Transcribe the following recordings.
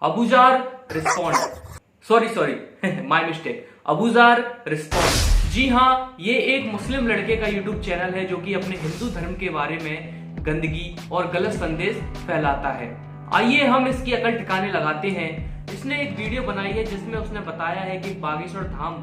अबूजार respond, sorry my mistake, Abuzar respond. जी हाँ, ये एक मुस्लिम लड़के का यूट्यूब चैनल है जो कि अपने हिंदू धर्म के बारे में गंदगी और गलत संदेश फैलाता है। आइए हम इसकी अकल ठिकाने लगाते हैं। इसने एक वीडियो बनाई है जिसमें उसने बताया है कि बागेश्वर धाम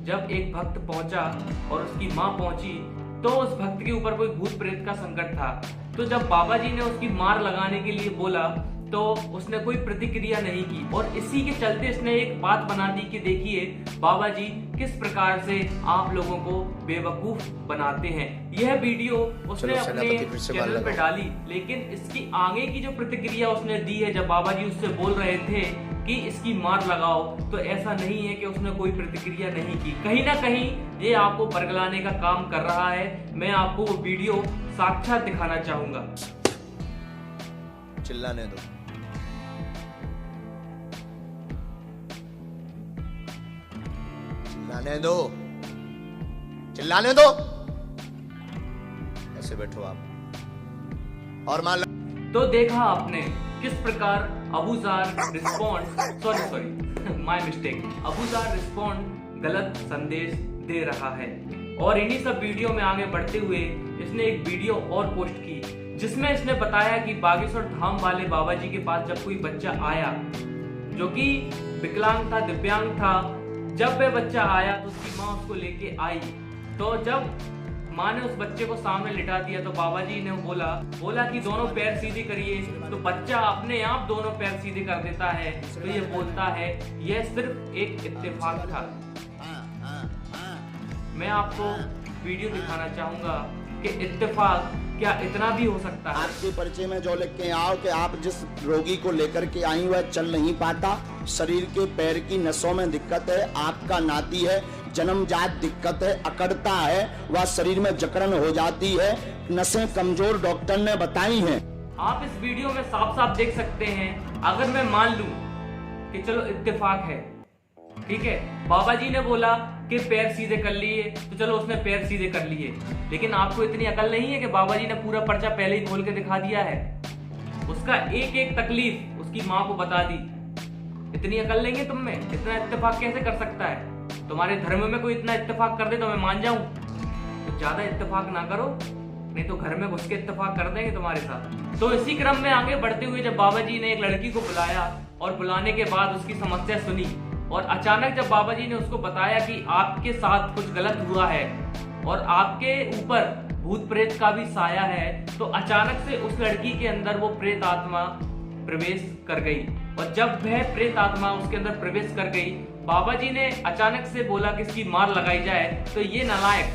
जब एक भक्त पहुंचा और उसकी मां पहुंची तो उस भक्त के ऊपर कोई भूत प्रेत का संकट था। तो जब बाबा जी ने उसकी मार लगाने के लिए बोला तो उसने कोई प्रतिक्रिया नहीं की और इसी के चलते इसने एक बात बना दी कि देखिए बाबा जी किस प्रकार से आप लोगों को बेवकूफ बनाते हैं। यह वीडियो उसने अपने चैनल पे डाली, लेकिन इसकी आगे की जो प्रतिक्रिया उसने दी है जब बाबा जी उससे बोल रहे थे कि इसकी मार लगाओ, तो ऐसा नहीं है कि उसने कोई प्रतिक्रिया नहीं की। कहीं ना कहीं ये आपको बरगलाने का काम कर रहा है। मैं आपको वो वीडियो साक्षात दिखाना चाहूंगा। चिल्लाने दो, चिल्लाने दो, चिल्लाने दो। ऐसे बैठो आप और मान लो। तो देखा आपने किस प्रकार Abuzar respond, sorry my mistake, Abuzar respond गलत संदेश दे रहा है। और इन्हीं सब वीडियो में आगे बढ़ते हुए इसने एक वीडियो और पोस्ट की जिसमें इसने बताया कि बागेश्वर धाम वाले बाबा जी के पास जब कोई बच्चा आया जो कि विकलांग था, दिव्यांग था, जब वह बच्चा आया तो उसकी माँ उसको लेके आई। तो जब माँ ने उस बच्चे को सामने लिटा दिया तो बाबा जी ने बोला कि दोनों पैर सीधे करिए। तो बच्चा अपने आप दोनों पैर सीधे कर देता है। तो ये बोलता है यह सिर्फ एक इत्तेफाक था। मैं आपको वीडियो दिखाना चाहूंगा कि इत्तेफाक क्या इतना भी हो सकता है। आपके परिचय में जो लिख के आओ कि आप जिस रोगी को लेकर के आई वह चल नहीं पाता, शरीर के पैर की नसों में दिक्कत है, आपका नाती है, जन्मजात दिक्कत है, अकड़ता है, वह शरीर में जकड़न हो जाती है, नसें कमजोर डॉक्टर ने बताई हैं। आप इस वीडियो में साफ साफ देख सकते हैं। अगर मैं मान लूं कि चलो इत्तेफाक है, ठीक है, बाबा जी ने बोला कि पैर सीधे कर लिए तो चलो उसने पैर सीधे कर लिए, लेकिन आपको इतनी अकल नहीं है कि बाबा जी ने पूरा पर्चा पहले ही खोल के दिखा दिया है। उसका एक एक तकलीफ उसकी माँ को बता दी। इतनी अकल नहीं है तुम में? इतना इत्तेफाक कैसे कर सकता है? तुम्हारे धर्म में कोई इतना इत्तेफाक कर दे तो मैं मान जाऊं। तो ज्यादा इत्तेफाक ना करो, नहीं तो घर में घुस के इत्तेफाक कर देंगे तुम्हारे साथ। तो इसी क्रम में आगे बढ़ते हुए जब बाबा जी ने एक लड़की को बुलाया और बुलाने के बाद उसकी समस्या सुनी और अचानक जब बाबा जी ने उसको बताया कि आपके साथ कुछ गलत हुआ है और आपके ऊपर भूत प्रेत का भी साया है, तो अचानक से उस लड़की के अंदर वो प्रेत आत्मा प्रवेश कर गई। और जब वह प्रेत आत्मा उसके अंदर प्रवेश कर गई, बाबा जी ने अचानक से बोला कि इसकी मार लगाई जाए। तो ये नालायक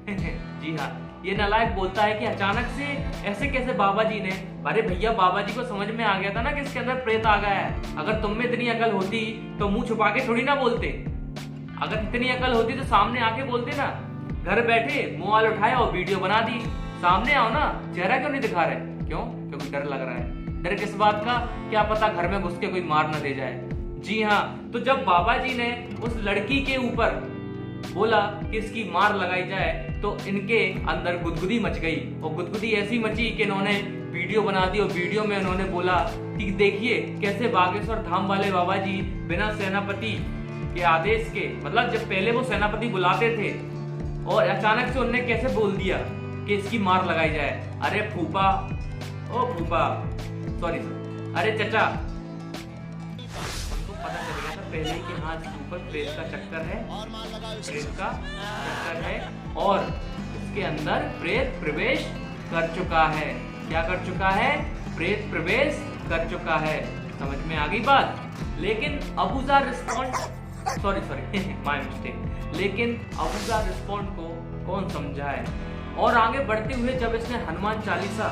जी हाँ, ये नालायक बोलता है कि अचानक से ऐसे कैसे बाबा जी ने। अरे भैया, बाबा जी को समझ में आ गया था ना कि इसके अंदर प्रेत आ गया है। अगर तुम में इतनी अकल होती तो मुंह छुपा के थोड़ी ना बोलते। अगर इतनी अकल होती तो सामने आके बोलते ना। घर बैठे मोबाइल उठाया और वीडियो बना दी। सामने आओ ना, चेहरा क्यों नहीं दिखा रहे? क्यों? क्योंकि डर लग रहा है। डर किस बात का? क्या पता घर में घुस के कोई मार न दे जाए। जी हाँ, तो जब बाबा जी ने उस लड़की के ऊपर बोला कि इसकी मार लगाई जाए तो इनके अंदर गुदगुदी मच गई। और गुदगुदी ऐसी मची कि इन्होंने वीडियो बना दी और वीडियो में उन्होंने बोला कि देखिए कैसे बागेश्वर धाम वाले बाबा जी बिना सेनापति के आदेश के, मतलब जब पहले वो सेनापति बुलाते थे और अचानक से उन्होंने कैसे बोल दिया कि इसकी मार लगाई जाए। अरे फूफा, ओ फूफा, सॉरी, अरे चचा, उनको पता चल गया था पहले कि हाँ इसके ऊपर प्रेत का चक्कर है, प्रेत का चक्कर है और इसके अंदर प्रेत प्रवेश कर चुका है। क्या कर चुका है? प्रेत प्रवेश कर चुका है। समझ में आ गई बात? लेकिन अबूजार रिस्पॉन्ड, सॉरी माय मिस्टेक, लेकिन अबूजार रिस्पॉन्ड को कौन समझाए? और आगे बढ़ते हुए जब इसने हनुमान चालीसा,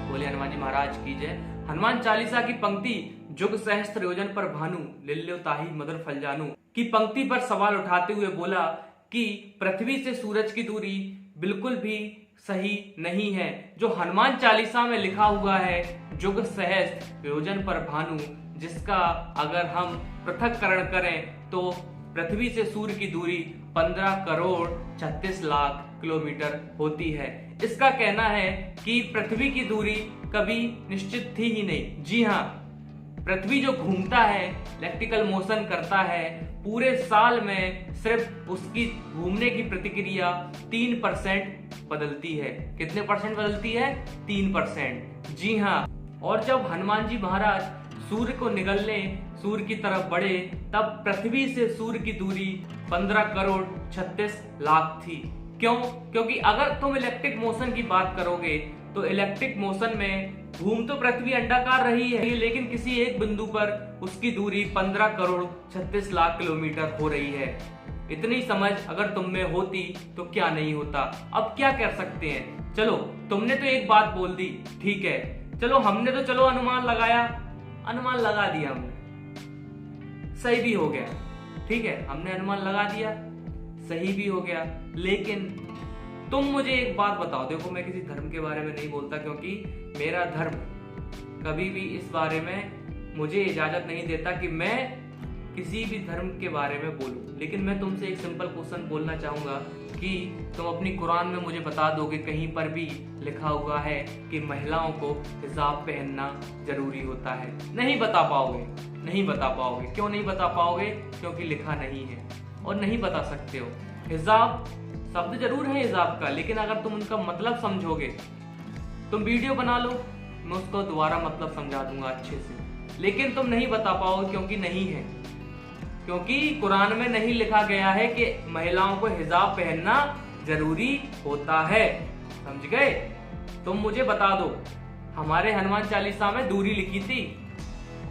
बोले हनुमान जी महाराज की जय, हनुमान चालीसा की पंक्ति जुग सहस्त्र योजन पर भानु लिल्यो ताही मधुर फल जानू की पंक्ति पर सवाल उठाते हुए बोला कि पृथ्वी से सूरज की दूरी बिल्कुल भी सही नहीं है। जो हनुमान चालीसा में लिखा हुआ है जुग सहस्त्र योजन पर भानु, जिसका अगर हम पृथक्करण करें तो पृथ्वी से सूर्य की दूरी 15 करोड़ 36 लाख किलोमीटर होती है। इसका कहना है कि पृथ्वी की दूरी कभी निश्चित थी ही नहीं। जी हाँ, पृथ्वी जो घूमता है, इलेक्ट्रिकल मोशन करता है, पूरे साल में सिर्फ उसकी घूमने की प्रतिक्रिया 3% बदलती है। कितने परसेंट बदलती है? 3%। जी हाँ। और जब हनुमान जी महाराज सूर्य को निगलने, सूर्य की तरफ बढ़े, तब पृथ्वी से सूर्य की दूरी 15 करोड़ 36 लाख थी। क्यों? क्योंकि अगर तुम इलेक्ट्रिक मोशन की बात करोगे तो इलेक्ट्रिक मोशन में घूम तो पृथ्वी अंडाकार रही है, लेकिन किसी एक बिंदु पर उसकी दूरी 15 करोड़ 36 लाख किलोमीटर हो रही है। इतनी समझ अगर तुम में होती तो क्या नहीं होता। अब क्या कर सकते हैं? चलो, तुमने तो एक बात बोल दी, ठीक है, चलो हमने तो चलो अनुमान लगाया, अनुमान लगा दिया हमने, सही भी हो गया, ठीक है, हमने अनुमान लगा दिया, सही भी हो गया। लेकिन तुम मुझे एक बात बताओ, देखो मैं किसी धर्म के बारे में नहीं बोलता, क्योंकि मेरा धर्म कभी भी इस बारे में मुझे इजाजत नहीं देता कि मैं किसी भी धर्म के बारे में बोलूं। लेकिन मैं तुमसे एक सिंपल क्वेश्चन बोलना चाहूंगा कि तुम अपनी कुरान में मुझे बता दो कि कहीं पर भी लिखा हुआ है कि महिलाओं को हिजाब पहनना जरूरी होता है? नहीं बता पाओगे, नहीं बता पाओगे। क्यों नहीं बता पाओगे? क्योंकि लिखा नहीं है और नहीं बता सकते हो। हिजाब शब्द जरूर है हिजाब का, लेकिन अगर तुम उनका मतलब समझोगे, तुम वीडियो बना लो, मैं उसको दोबारा मतलब समझा दूंगा अच्छे से, लेकिन तुम नहीं बता पाओगे क्योंकि नहीं है, क्योंकि कुरान में नहीं लिखा गया है कि महिलाओं को हिजाब पहनना जरूरी होता है। समझ गए? तुम मुझे बता दो, हमारे हनुमान चालीसा में दूरी लिखी थी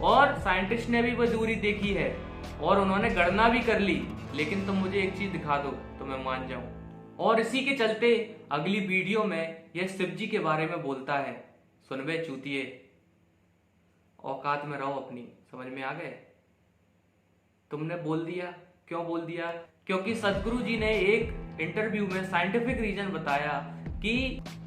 और साइंटिस्ट ने भी वो दूरी देखी है और उन्होंने गणना भी कर ली, लेकिन तुम मुझे एक चीज दिखा दो तो मैं मान जाऊं। और इसी के चलते अगली वीडियो में यह शिव जी के बारे में बोलता है। सुन बे चूतिए, औकात में रहो अपनी। समझ में आ गए? तुमने बोल दिया। क्यों बोल दिया? क्योंकि सदगुरु जी ने एक इंटरव्यू में साइंटिफिक रीजन बताया कि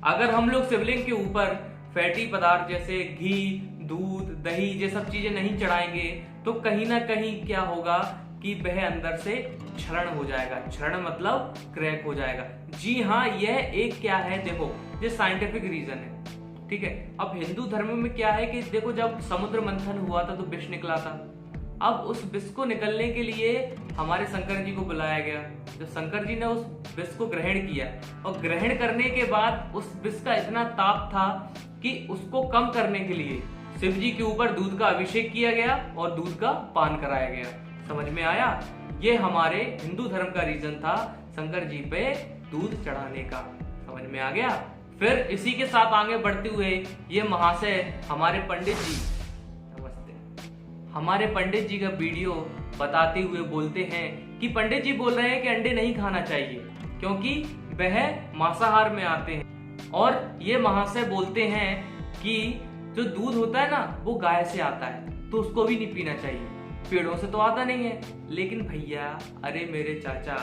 अगर हम लोग शिवलिंग के ऊपर फैटी पदार्थ जैसे घी, दूध, दही ये सब चीजें नहीं चढ़ाएंगे तो कहीं ना कहीं क्या होगा कि वह अंदर से क्षरण हो जाएगा। क्षरण मतलब क्रैक हो जाएगा। जी हाँ, यह एक क्या है, देखो ये साइंटिफिक रीजन है, ठीक है। अब हिंदू धर्म में क्या है कि देखो, जब समुद्र मंथन हुआ था तो विष निकला था। अब उस विष को निकलने के लिए हमारे शंकर जी को बुलाया गया। जब शंकर जी ने उस विष को ग्रहण किया और ग्रहण करने के बाद उस विष का इतना ताप था कि उसको कम करने के लिए शिव जी के ऊपर दूध का अभिषेक किया गया और दूध का पान कराया गया। समझ में आया? ये हमारे हिंदू धर्म का रीजन था शंकर जी पे दूध चढ़ाने का। समझ में आ गया? फिर इसी के साथ आगे बढ़ते हुए ये महाशय हमारे पंडित जी, नमस्ते, हमारे पंडित जी का वीडियो बताते हुए बोलते हैं कि पंडित जी बोल रहे हैं कि अंडे नहीं खाना चाहिए क्योंकि वह मांसाहार में आते हैं। और ये महाशय बोलते हैं कि जो दूध होता है ना वो गाय से आता है तो उसको भी नहीं पीना चाहिए, पेड़ों से तो आता नहीं है। लेकिन भैया, अरे मेरे चाचा,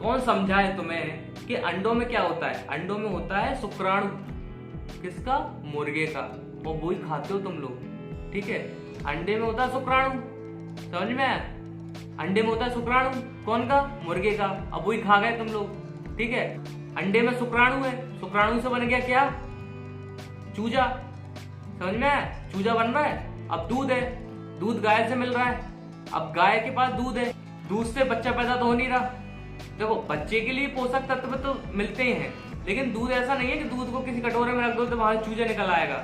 कौन समझाए तुम्हें कि अंडों में क्या होता है? अंडों में होता है शुक्राणु। किसका? मुर्गे का। और वही खाते हो तुम लोग, ठीक है। अंडे में होता है शुक्राणु, समझ में आया? अंडे में होता है शुक्राणु, कौन का? मुर्गे का। अब वही खा गए तुम लोग, ठीक है। अंडे में शुक्राणु है, शुक्राणु से बन गया क्या? चूजा। समझ में आया? चूजा बन रहा है। अब दूध है, दूध गाय से मिल रहा है। अब गाय के पास दूध है, दूध से बच्चा पैदा तो हो नहीं रहा। देखो, बच्चे के लिए पोषक तत्व तो मिलते ही हैं, लेकिन दूध ऐसा नहीं है कि दूध को किसी कटोरे में रख दो तो वहां चूजा निकल आएगा।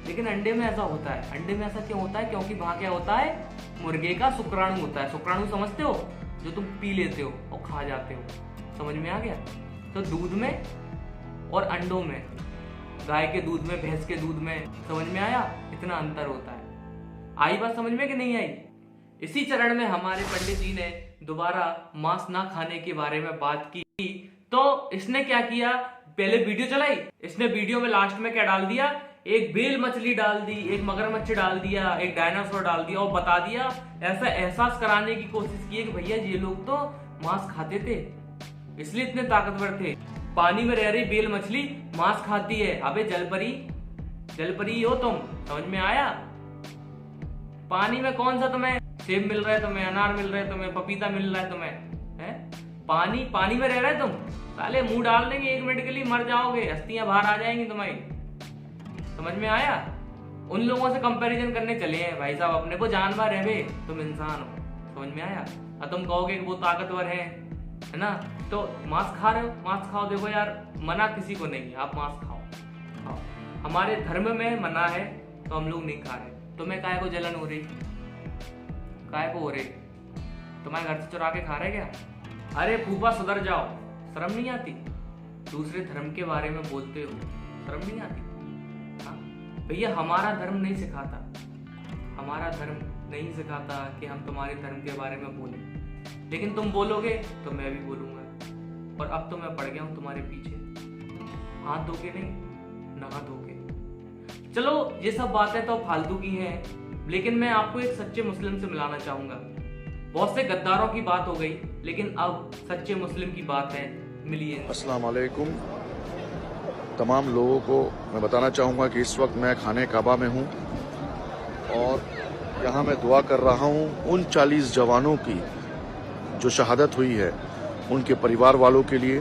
लेकिन अंडे में ऐसा होता है। अंडे में ऐसा क्यों होता है? क्योंकि वहां क्या होता है? मुर्गे का शुक्राणु होता है। शुक्राणु समझते हो? जो तुम पी लेते हो और खा जाते हो। समझ में आ गया? तो दूध में और अंडों में, गाय के दूध में, भैंस के दूध में, समझ में आया? इतना अंतर होता है। आई बात समझ में कि नहीं आई? इसी चरण में हमारे पंडित जी ने दोबारा मांस ना खाने के बारे में बात की, तो इसने क्या किया? पहले वीडियो चलाई, इसने वीडियो में लास्ट में क्या डाल दिया? एक बेल मछली डाल दी, एक मगरमच्छ डाल दिया, एक डायनासोर डाल दिया और बता दिया, ऐसा एहसास कराने की कोशिश की कि भैया ये लोग तो मांस खाते थे इसलिए इतने ताकतवर थे। पानी में रह रही बेल मछली मांस खाती है। अबे जलपरी, जलपरी हो तुम। समझ में आया? पानी में कौन सा तुम्हें सेब मिल रहा है, तुम्हें अनार मिल रहा है, तुम्हें पपीता मिल रहा है, तुम्हें है? पानी में रह रहे तुम। साले मुंह डाल देंगे 1 मिनट के लिए, मर जाओगे, अस्थियां बाहर आ जाएंगी तुम्हारी। समझ में आया? उन लोगों से कंपैरिजन करने चले हैं भाई साहब अपने को, जानवर है बे, तुम इंसान हो, समझ में आया? और तुम कहोगे कि वो ताकतवर है ना, तो मांस खा रहे हो, मांस खाओ। देखो यार, मना किसी को नहीं है, आप मांस खाओ। हमारे धर्म में मना है तो हम लोग नहीं खा रहे। तुम्हें काहे को जलन हो रही, काहे को हो रही? तुम्हारे घर से चुरा के खा रहे क्या? अरे फूफा सुधर जाओ, शर्म नहीं आती? दूसरे धर्म के बारे में बोलते हो, शर्म नहीं आती? हाँ भैया, हमारा धर्म नहीं सिखाता, हमारा धर्म नहीं सिखाता कि हम तुम्हारे धर्म के बारे में बोलें, लेकिन तुम बोलोगे तो मैं भी बोलूंगा। और अब तो मैं पड़ गया हूं तुम्हारे पीछे, हाथ धो के नहीं, नहा धो के। चलो ये सब बातें तो फालतू की हैं, लेकिन मैं आपको एक सच्चे मुस्लिम से मिलाना चाहूंगा। बहुत से गद्दारों की बात हो गई, लेकिन अब सच्चे मुस्लिम की बात है, मिलिए। अस्सलाम वालेकुम। तमाम लोगों को मैं बताना चाहूँगा कि इस वक्त मैं खाने काबा में हूँ और यहाँ मैं दुआ कर रहा हूँ उन 40 जवानों की जो शहादत हुई है, उनके परिवार वालों के लिए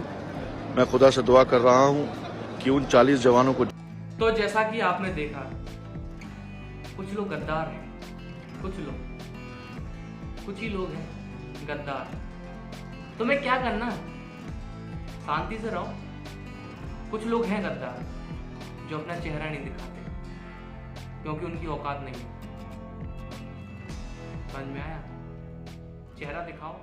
मैं खुदा से दुआ कर रहा हूँ कि उन 40 जवानों को। तो जैसा कि आपने देखा, कुछ लोग गद्दार हैं, कुछ ही लोग हैं गद्दार। तुम्हें क्या करना, शांति से रहो। कुछ लोग हैं गद्दार जो अपना चेहरा नहीं दिखाते क्योंकि उनकी औकात नहीं है। समझ में आया? चेहरा दिखाओ।